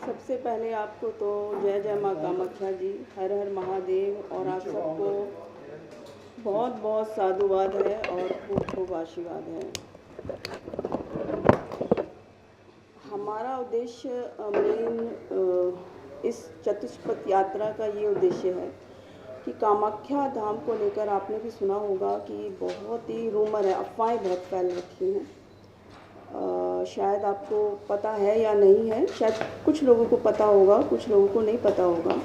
सबसे पहले आपको तो जय जय माँ कामाख्या जी, हर हर महादेव। और आप सबको बहुत बहुत साधुवाद है और खूब खूब आशीर्वाद है। हमारा उद्देश्य मेन इस चतुष्पथ यात्रा का ये उद्देश्य है कि कामाख्या धाम को लेकर आपने भी सुना होगा कि बहुत ही रूमर है, अफवाहें बहुत फैल रखी हैं। शायद आपको पता है या नहीं है, शायद कुछ लोगों को पता होगा, कुछ लोगों को नहीं पता होगा।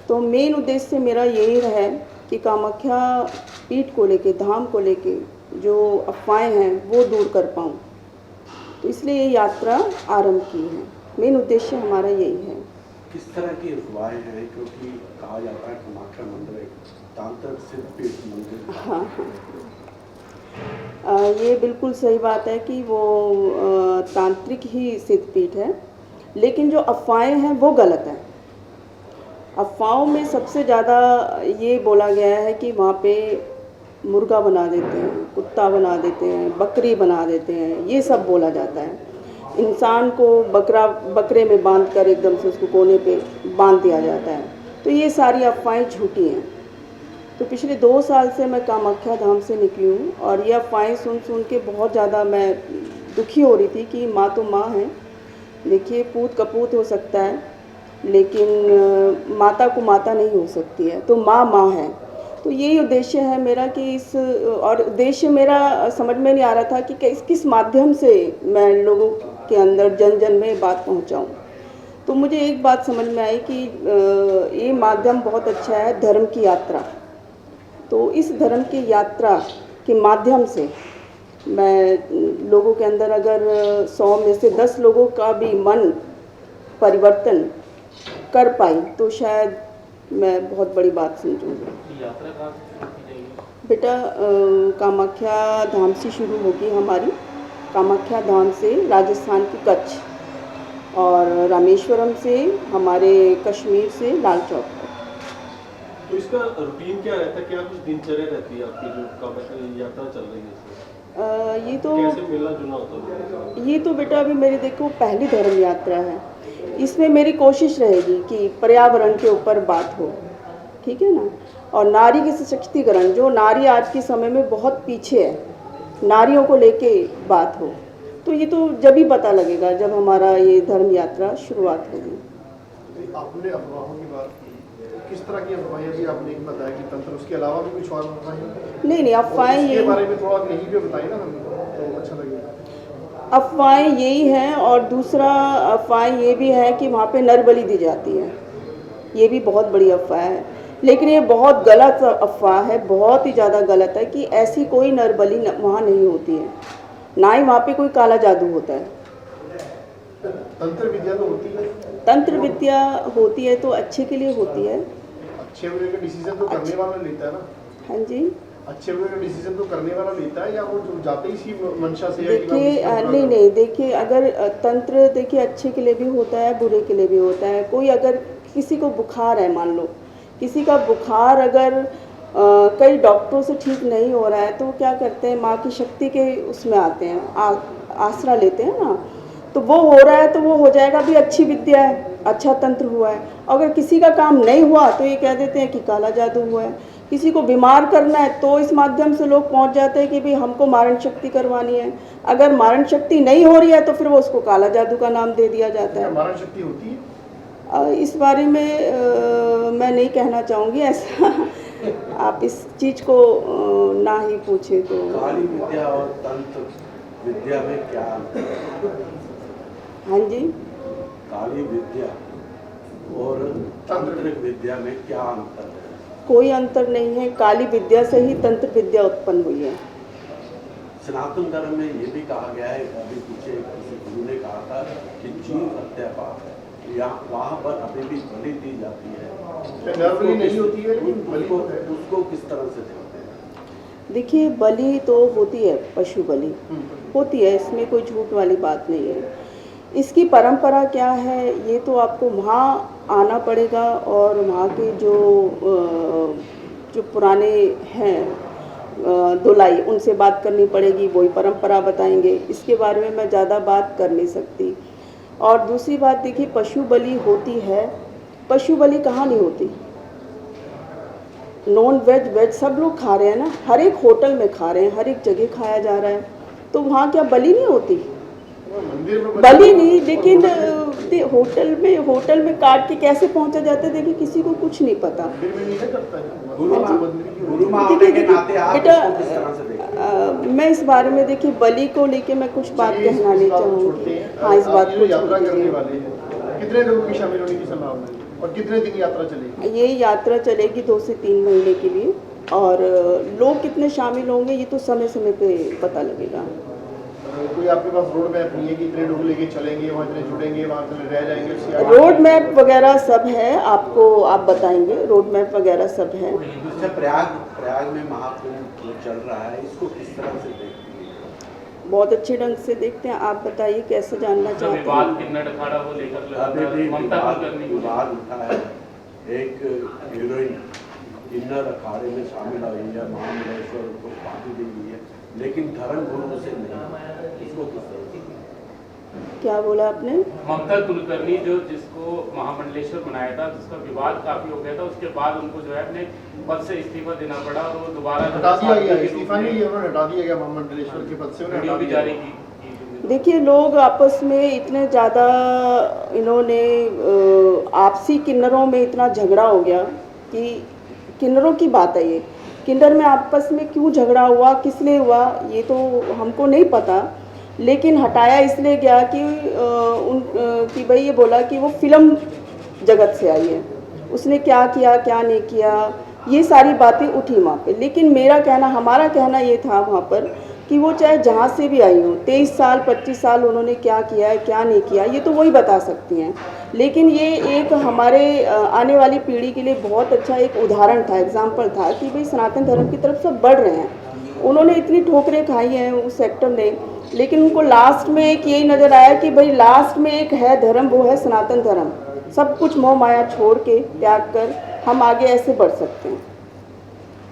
तो मेन उद्देश्य मेरा यही है कि कामाख्या पीठ को लेके, धाम को लेके जो अफवाहें हैं वो दूर कर पाऊँ, तो इसलिए ये यात्रा आरंभ की है। मेन उद्देश्य हमारा यही है। किस तरह की अफवाहें हैं, क्योंकि कहा जाता है कामाख्या मंदिर एक तांत्रिक सिद्ध पीठ मंदिर। हाँ, ये बिल्कुल सही बात है कि वो तांत्रिक ही सिद्ध पीठ है, लेकिन जो अफवाहें हैं वो गलत हैं। अफवाहों में सबसे ज़्यादा ये बोला गया है कि वहाँ पे मुर्गा बना देते हैं, कुत्ता बना देते हैं, बकरी बना देते हैं, ये सब बोला जाता है। इंसान को बकरे में बांध कर एकदम से उसको कोने पे बांध दिया जाता है। तो ये सारी अफवाहें झूठी हैं। तो पिछले 2 साल से मैं कामाख्या धाम से निकली हूँ और ये अफवाहें सुन सुन के बहुत ज़्यादा मैं दुखी हो रही थी कि माँ तो माँ है। देखिए, पूत कपूत हो सकता है, लेकिन माता को माता नहीं हो सकती है। तो माँ माँ है। तो यही उद्देश्य है मेरा कि और उद्देश्य मेरा समझ में नहीं आ रहा था कि किस माध्यम से मैं लोगों के अंदर जन जन में बात पहुँचाऊँ। तो मुझे एक बात समझ में आई कि ये माध्यम बहुत अच्छा है, धर्म की यात्रा। तो इस धर्म की यात्रा के माध्यम से मैं लोगों के अंदर अगर 100 में से 10 लोगों का भी मन परिवर्तन कर पाई तो शायद मैं बहुत बड़ी बात समझूंगी। यात्रा कहाँ से शुरू की जाएगी? बेटा, कामाख्या धाम से शुरू होगी हमारी। कामाख्या धाम से राजस्थान की कच्छ और रामेश्वरम से हमारे कश्मीर से लाल चौक तक। तो इसका रूटीन क्या रहता है, क्या कुछ दिनचर्या रहती है आपकी जो कामाख्या यात्रा चल रही है? ये तो कैसे मिलना जुलना होता है? ये तो बेटा अभी मेरी देखो पहली धर्म यात्रा है। इसमें मेरी कोशिश रहेगी कि पर्यावरण के ऊपर बात हो, ठीक है ना, और नारी के सशक्तिकरण, जो नारी आज के समय में बहुत पीछे है, नारियों को लेके बात हो। तो ये तो जब ही पता लगेगा जब हमारा ये धर्म यात्रा शुरुआत होगी। आपने अफवाहों की बात की, किस तरह की अफवाहें भी आपने बताया कि तंत्र, उसके अलावा भी कुछ और अफवाहें? नहीं, अफवाहें इसके यही, बारे में थोड़ा यही भी बताइए ना हमें, तो अच्छा लगेगा। अफवाहें यही हैं। और दूसरा अफवाह ये भी है कि वहाँ पे नर बलि दी जाती है। ये भी बहुत बड़ी अफवाह है, लेकिन ये बहुत गलत अफवाह है, बहुत ही ज़्यादा गलत है कि ऐसी कोई नर बलि वहाँ नहीं होती है, ना ही वहाँ पे कोई काला जादू होता है। तंत्र विद्या तो होती है? तंत्र विद्या होती है तो अच्छे के लिए होती है। अच्छे बुरे का डिसीजन तो करने वाला लेता है ना? हाँ जी, अच्छे बुरे का डिसीजन तो करने वाला लेता है, या वो जो जाते ही इसी मंशा से? देखिए, नहीं, देखिए, अगर तंत्र देखिए अच्छे के लिए भी होता है, बुरे के लिए भी होता है। कोई अगर किसी को बुखार है, मान लो किसी का बुखार अगर कई डॉक्टरों से ठीक नहीं हो रहा है तो क्या करते हैं, माँ की शक्ति के उसमें आते हैं, आसरा लेते हैं ना। तो वो हो रहा है तो वो हो जाएगा भी, अच्छी विद्या है, अच्छा तंत्र हुआ है। अगर किसी का काम नहीं हुआ तो ये कह देते हैं कि काला जादू हुआ है। किसी को बीमार करना है तो इस माध्यम से लोग पहुंच जाते हैं कि भाई हमको मारण शक्ति करवानी है। अगर मारण शक्ति नहीं हो रही है तो फिर वो उसको काला जादू का नाम दे दिया जाता है। मारण शक्ति होती है? इस बारे में मैं नहीं कहना चाहूँगी ऐसा। आप इस चीज़ को ना ही पूछे तो। काली विद्या और तंत्र विद्या में क्या अंतर है? हाँ जी, काली विद्या और तांत्रिक विद्या में क्या अंतर है? कोई अंतर नहीं है। काली विद्या से ही तंत्र विद्या उत्पन्न हुई है। सनातन धर्म में ये भी कहा गया है, अभी पीछे किसी गुरु ने कहा था कि जीव हत्या पाप है, यहाँ वहाँ पर अभी भी बलि दी जाती है। बलि नहीं होती है, बलि को उसको किस तरह से देखते हैं? देखिए, बलि तो होती है, पशु बलि होती है, इसमें कोई झूठ वाली बात नहीं है। इसकी परंपरा क्या है ये तो आपको वहाँ आना पड़ेगा और वहाँ के जो पुराने हैं दोलाई, उनसे बात करनी पड़ेगी, वही परंपरा बताएंगे। इसके बारे में मैं ज़्यादा बात कर नहीं सकती। और दूसरी बात देखिए, पशु बलि होती है, पशु बलि कहाँ नहीं होती, नॉन वेज वेज सब लोग खा रहे हैं ना, हर एक होटल में खा रहे हैं, हर एक जगह खाया जा रहा है, तो वहाँ क्या बलि नहीं होती? मंदिर में बलि नहीं, लेकिन होटल में काट के कैसे पहुंचा जाता है, देखिए किसी को कुछ नहीं पता। मंदिर में नहीं ना करता है गुरु माँ होने के नाते आप बेटा, इसको किस तरह से देखते हैं? मैं इस बारे में देखिए बलि को लेके मैं कुछ बात कहना नहीं चाहूँगी। हाँ, इस बात को यात्रा छोड़ करने दीजिए। वाले हैं, कितने लोगों की शामिल होने की संभावना है और कितने दिन यात्रा चलेगी? ये यात्रा चलेगी 2 से 3 महीने के लिए, और लोग कितने शामिल होंगे ये तो समय समय पे पता लगेगा। कोई आपके पास रोड मैप नहीं है कि इतने लोग लेके चलेंगे, वहाँ इतने जुड़ेंगे, वहाँ इतने रह जाएंगे? उसके आगे रोड मैप वगैरह सब है, आपको आप बताएंगे, रोड मैप वगैरह सब है। अच्छा, प्रयाग में महाकुंभ जो चल रहा है, इसको किस तरह से देखते हैं? बहुत अच्छे ढंग से देखते हैं, आप बताइए कैसे जानना जो चाहते विवाद हैं। किन्नर अखाड़ा को लेकर अभी भी ममता कुलकर्णी को विवाद उठा है, एक हीरोइन किन्नर अखाड़े में शामिल हुई है, महामंडलेश्वर को फांसी दी गई है, लेकिन धर्म गुरु से नहीं, इसको किस तरह से? क्या बोला आपने? ममता कुलकर्णी जो जिसको महामंडलेश्वर बनाया था, जिसका विवाद काफी हो गया था, उसके बाद उनको जो है अपने पद से इस्तीफा देना पड़ा और वो दोबारा हटा दिया गया, इस्तीफा नहीं है, उन्होंने हटा दिया गया महामंडलेश्वर के पद से, उन्हें वीडियो हटा भी दिया जारी गया। की। देखिए, लोग आपस में इतने ज़्यादा इन्होंने आपसी किन्नरों में इतना झगड़ा हो गया कि किन्नरों की बात है ये, किन्नर में आपस में क्यों झगड़ा हुआ, किस लिए हुआ, ये तो हमको नहीं पता, लेकिन हटाया इसलिए गया कि कि भाई ये बोला कि वो फिल्म जगत से आई है, उसने क्या किया क्या नहीं किया, ये सारी बातें उठी वहाँ पे। लेकिन मेरा कहना, हमारा कहना ये था वहाँ पर कि वो चाहे जहाँ से भी आई हो, 23 साल 25 साल उन्होंने क्या किया है क्या नहीं किया, ये तो वही बता सकती हैं, लेकिन ये एक हमारे आने वाली पीढ़ी के लिए बहुत अच्छा एक उदाहरण था, एग्जाम्पल था कि भाई सनातन धर्म की तरफ सब बढ़ रहे हैं। उन्होंने इतनी ठोकरें खाई हैं उस सेक्टर ने, लेकिन उनको लास्ट में एक यही नज़र आया कि भाई लास्ट में एक है धर्म, वो है सनातन धर्म। सब कुछ मोह माया छोड़ के त्याग कर हम आगे ऐसे बढ़ सकते हैं।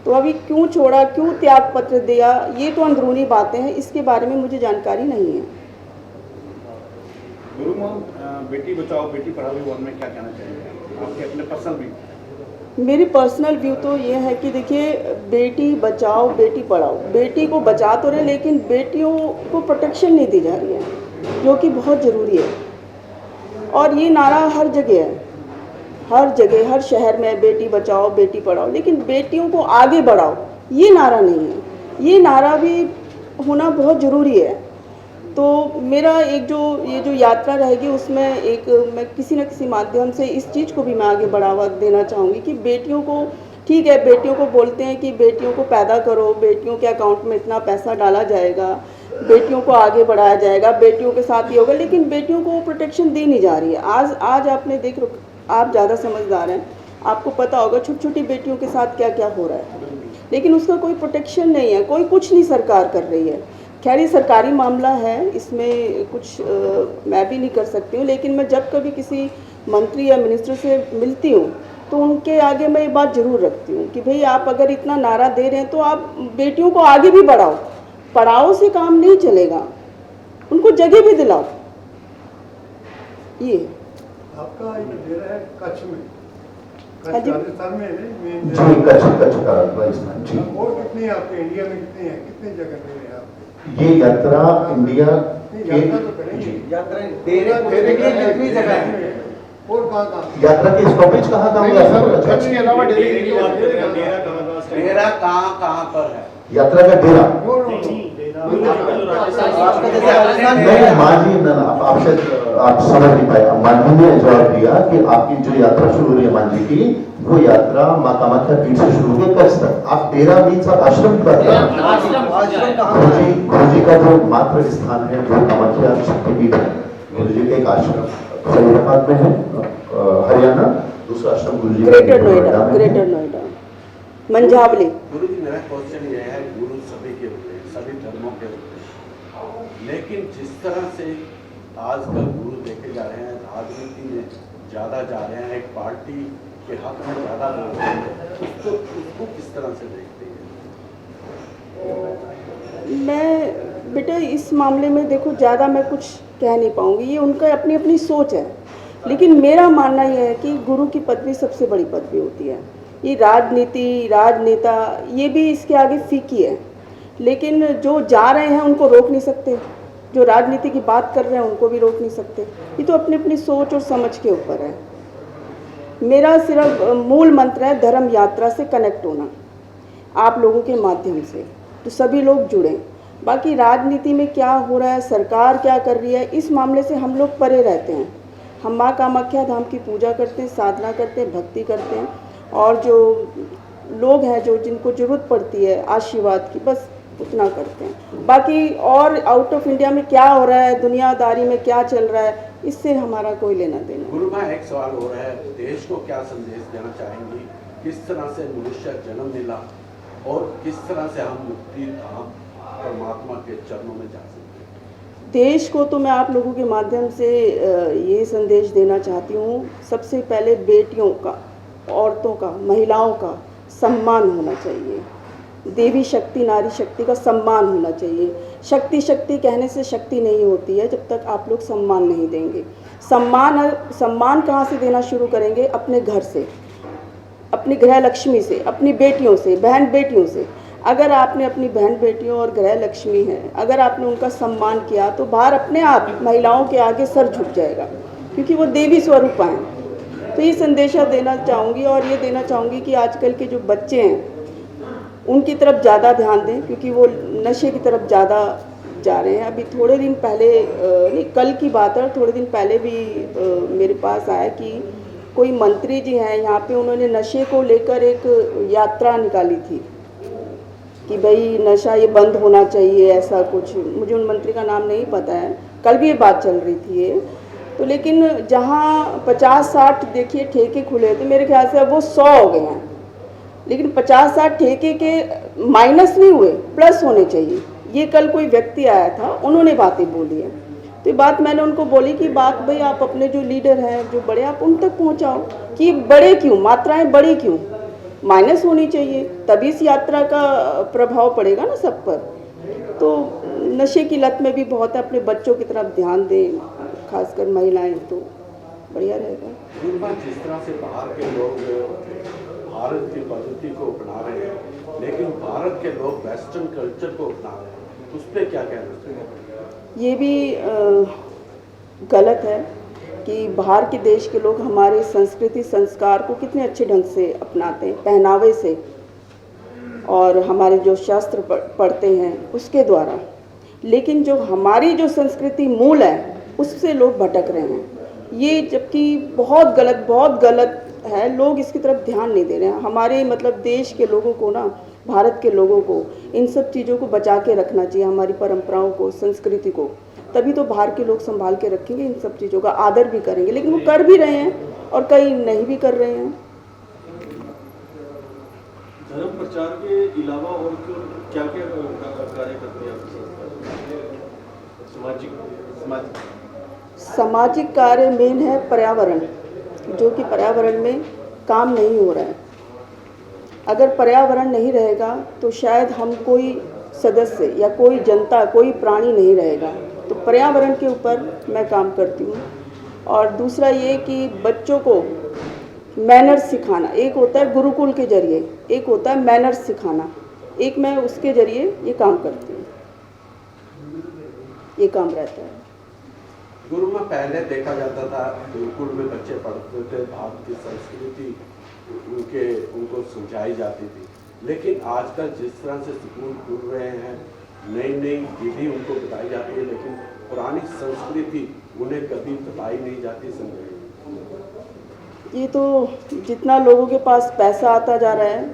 तो अभी क्यों छोड़ा, क्यों त्याग पत्र दिया, ये तो अंदरूनी बातें हैं, इसके बारे में मुझे जानकारी नहीं है। गुरु माँ, बेटी बचाओ बेटी पढ़ाओ वन में क्या कहना चाहिए आपके अपने पर्सनल व्यू? मेरी पर्सनल व्यू तो ये है कि देखिए, बेटी बचाओ बेटी पढ़ाओ, बेटी को बचा तो रहे लेकिन बेटियों को प्रोटेक्शन नहीं दी जा रही है, जो कि बहुत ज़रूरी है। और ये नारा हर जगह है, हर जगह हर शहर में बेटी बचाओ बेटी पढ़ाओ, लेकिन बेटियों को आगे बढ़ाओ ये नारा नहीं है। ये नारा भी होना बहुत ज़रूरी है। तो मेरा एक ये जो यात्रा रहेगी उसमें एक मैं किसी न किसी माध्यम से इस चीज़ को भी मैं आगे बढ़ावा देना चाहूँगी कि बेटियों को, ठीक है बेटियों को बोलते हैं कि बेटियों को पैदा करो, बेटियों के अकाउंट में इतना पैसा डाला जाएगा, बेटियों को आगे बढ़ाया जाएगा, बेटियों के साथ ही होगा, लेकिन बेटियों को प्रोटेक्शन दी नहीं जा रही है। आज आपने आप ज़्यादा समझदार हैं, आपको पता होगा छोटी छोटी बेटियों के साथ क्या क्या हो रहा है, लेकिन उसका कोई प्रोटेक्शन नहीं है, कोई कुछ नहीं सरकार कर रही है। खैर ये सरकारी मामला है, इसमें कुछ मैं भी नहीं कर सकती हूँ, लेकिन मैं जब कभी किसी मंत्री या मिनिस्टर से मिलती हूँ तो उनके आगे मैं ये बात ज़रूर रखती हूँ कि भाई आप अगर इतना नारा दे रहे हैं तो आप बेटियों को आगे भी बढ़ाओ, पढ़ाओ से काम नहीं चलेगा, उनको जगह भी दिलाओ। ये आपका एक डेरा है कच्छ में, हाँ जी। राजस्थान में है मेन जी, कच्छ का राजस्थान जी। और कितने आपके इंडिया में कितने हैं, कितने जगह में है आप? ये यात्रा इंडिया यात्रा तो के करेंगे, यात्रा डेरे के कितनी जगह है और कहाँ यात्रा के स्टॉपेज कहाँ नहीं, कहाँ सर, कच्छ के अलावा डेरे की बात डेरा करें। डेरा कहाँ पर है? यात्रा का डेरा नहीं माँ जी, ना आपसे आप समझ नहीं पाए। माँ जी ने जवाब दिया कि आपकी जो यात्रा शुरू हो रही है माँ जी की, वो यात्रा माँ कामाख्या पीठ से शुरू होगी कच्छ तक। आप डेरा मीन्स आप आश्रम की बात कर रहे हैं। गुरु जी का जो मात्र स्थान है वो कामाख्या शक्तिपीठ है। गुरु जी का एक आश्रम फरीदाबाद में है हरियाणा, दूसरा आश्रम गुरु जी ग्रेटर नोएडा मंझावली। गुरु जी, मेरा क्वेश्चन ये है, गुरु सभी के होते हैं, सभी धर्मों के होते हैं, लेकिन जिस तरह से आजकल गुरु देखे जा रहे हैं, राजनीति में ज़्यादा जा रहे हैं, एक पार्टी के हक में ज़्यादा बोल रहे हैं, उसको किस तरह से देखते हैं? मैं बेटा इस मामले में देखो ज़्यादा मैं कुछ कह नहीं पाऊँगी, ये उनका अपनी अपनी सोच है। लेकिन मेरा मानना यह है कि गुरु की पदवी सबसे बड़ी पदवी होती है। ये राजनीति, राजनेता, ये भी इसके आगे फीकी है। लेकिन जो जा रहे हैं उनको रोक नहीं सकते, जो राजनीति की बात कर रहे हैं उनको भी रोक नहीं सकते। ये तो अपनी अपनी सोच और समझ के ऊपर है। मेरा सिर्फ मूल मंत्र है धर्म यात्रा से कनेक्ट होना, आप लोगों के माध्यम से, तो सभी लोग जुड़ें। बाकी राजनीति में क्या हो रहा है, सरकार क्या कर रही है, इस मामले से हम लोग परे रहते हैं। हम माँ कामाख्या धाम की पूजा करते हैं, साधना करते हैं, भक्ति करते हैं, और जो लोग हैं जो जिनको ज़रूरत पड़ती है आशीर्वाद की, बस उतना करते हैं। बाकी और आउट ऑफ इंडिया में क्या हो रहा है, दुनियादारी में क्या चल रहा है, इससे हमारा कोई लेना देना। गुरु माँ, एक सवाल हो रहा है, देश को क्या संदेश देना चाहेंगी? किस तरह से मनुष्य जन्म मिला और किस तरह से हम मुक्ति धाम परमात्मा के चरणों में जा सकते हैं? देश को तो मैं आप लोगों के माध्यम से ये संदेश देना चाहती हूँ, सबसे पहले बेटियों का, औरतों का, महिलाओं का सम्मान होना चाहिए। देवी शक्ति, नारी शक्ति का सम्मान होना चाहिए। शक्ति शक्ति कहने से शक्ति नहीं होती है जब तक आप लोग सम्मान नहीं देंगे। सम्मान कहाँ से देना शुरू करेंगे? अपने घर से, अपनी गृह लक्ष्मी से, अपनी बेटियों से, बहन बेटियों से। अगर आपने अपनी बहन बेटियों और गृह लक्ष्मी है, अगर आपने उनका सम्मान किया तो बाहर अपने आप महिलाओं के आगे सर झुक जाएगा, क्योंकि वो देवी स्वरूप हैं। तो ये संदेशा देना चाहूँगी, और ये देना चाहूँगी कि आजकल के जो बच्चे हैं उनकी तरफ ज़्यादा ध्यान दें, क्योंकि वो नशे की तरफ ज़्यादा जा रहे हैं। अभी थोड़े दिन पहले, नहीं कल की बात है, थोड़े दिन पहले भी मेरे पास आया कि कोई मंत्री जी हैं यहाँ पे, उन्होंने नशे को लेकर एक यात्रा निकाली थी कि भाई नशा ये बंद होना चाहिए, ऐसा कुछ। मुझे उन मंत्री का नाम नहीं पता है, कल भी ये बात चल रही थी ये तो। लेकिन जहाँ 50-60 देखिए ठेके खुले थे, मेरे ख्याल से अब वो 100 हो गए हैं। लेकिन 50-60 ठेके के माइनस नहीं हुए, प्लस होने चाहिए। ये कल कोई व्यक्ति आया था, उन्होंने बातें बोली है, तो ये बात मैंने उनको बोली कि बात भाई आप अपने जो लीडर हैं, जो बड़े, आप उन तक पहुंचाओ कि बड़े क्यों, मात्राएं बड़ी क्यों, माइनस होनी चाहिए, तभी इस यात्रा का प्रभाव पड़ेगा ना सब पर। तो नशे की लत में भी बहुत है, अपने बच्चों की तरफ ध्यान दें, खासकर महिलाएं, तो बढ़िया रहेगा। जिस तरह से बाहर के लोग भारत की पद्धति को अपना रहे हैं, लेकिन भारत के लोग वेस्टर्न कल्चर को अपना रहे हैं, उस पर क्या कहना चाहिए? ये भी गलत है कि बाहर के देश के लोग हमारे संस्कृति संस्कार को कितने अच्छे ढंग से अपनाते हैं, पहनावे से, और हमारे जो शास्त्र पढ़ते हैं उसके द्वारा। लेकिन जो हमारी जो संस्कृति मूल है उससे लोग भटक रहे हैं, ये जबकि बहुत गलत है। लोग इसकी तरफ ध्यान नहीं दे रहे हैं। हमारे मतलब देश के लोगों को ना, भारत के लोगों को इन सब चीज़ों को बचा के रखना चाहिए, हमारी परंपराओं को, संस्कृति को। तभी तो बाहर के लोग संभाल के रखेंगे, इन सब चीज़ों का आदर भी करेंगे। लेकिन वो कर भी रहे हैं और कई नहीं भी कर रहे हैं। धर्म प्रचार के अलावा और क्या क्या कार्य करते हैं आप? सामाजिक कार्य मेन है पर्यावरण, जो कि पर्यावरण में काम नहीं हो रहा है। अगर पर्यावरण नहीं रहेगा तो शायद हम कोई सदस्य या कोई जनता, कोई प्राणी नहीं रहेगा। तो पर्यावरण के ऊपर मैं काम करती हूँ। और दूसरा ये कि बच्चों को मैनर्स सिखाना, एक होता है गुरुकुल के जरिए, एक होता है मैनर्स सिखाना, एक मैं उसके जरिए ये काम करती हूँ, ये काम रहता है। गुरु में पहले देखा जाता था गुरुकुल में बच्चे पढ़ते थे, भारत की संस्कृति उनको समझाई जाती थी। लेकिन आजकल जिस तरह से स्कूल खुल रहे हैं, नई नई विधि उनको बताई जाती है, लेकिन पुरानी संस्कृति उन्हें कभी बताई नहीं जाती, समझाई। ये तो जितना लोगों के पास पैसा आता जा रहा है,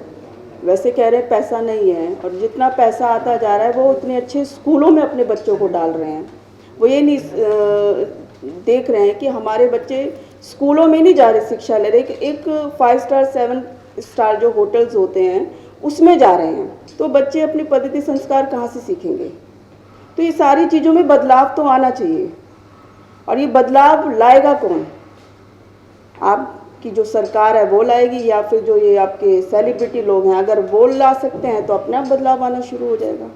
वैसे कह रहे हैं पैसा नहीं है, और जितना पैसा आता जा रहा है वो उतने अच्छे स्कूलों में अपने बच्चों को डाल रहे हैं। वो ये नहीं देख रहे हैं कि हमारे बच्चे स्कूलों में नहीं जा रहे शिक्षा ले रहे, एक 5 स्टार 7 स्टार जो होटल्स होते हैं उसमें जा रहे हैं। तो बच्चे अपनी पद्धति संस्कार कहाँ से सीखेंगे? तो ये सारी चीज़ों में बदलाव तो आना चाहिए। और ये बदलाव लाएगा कौन? आपकी जो सरकार है वो लाएगी, या फिर जो ये आपके सेलिब्रिटी लोग हैं, अगर वो ला सकते हैं तो अपने आप बदलाव आना शुरू हो जाएगा।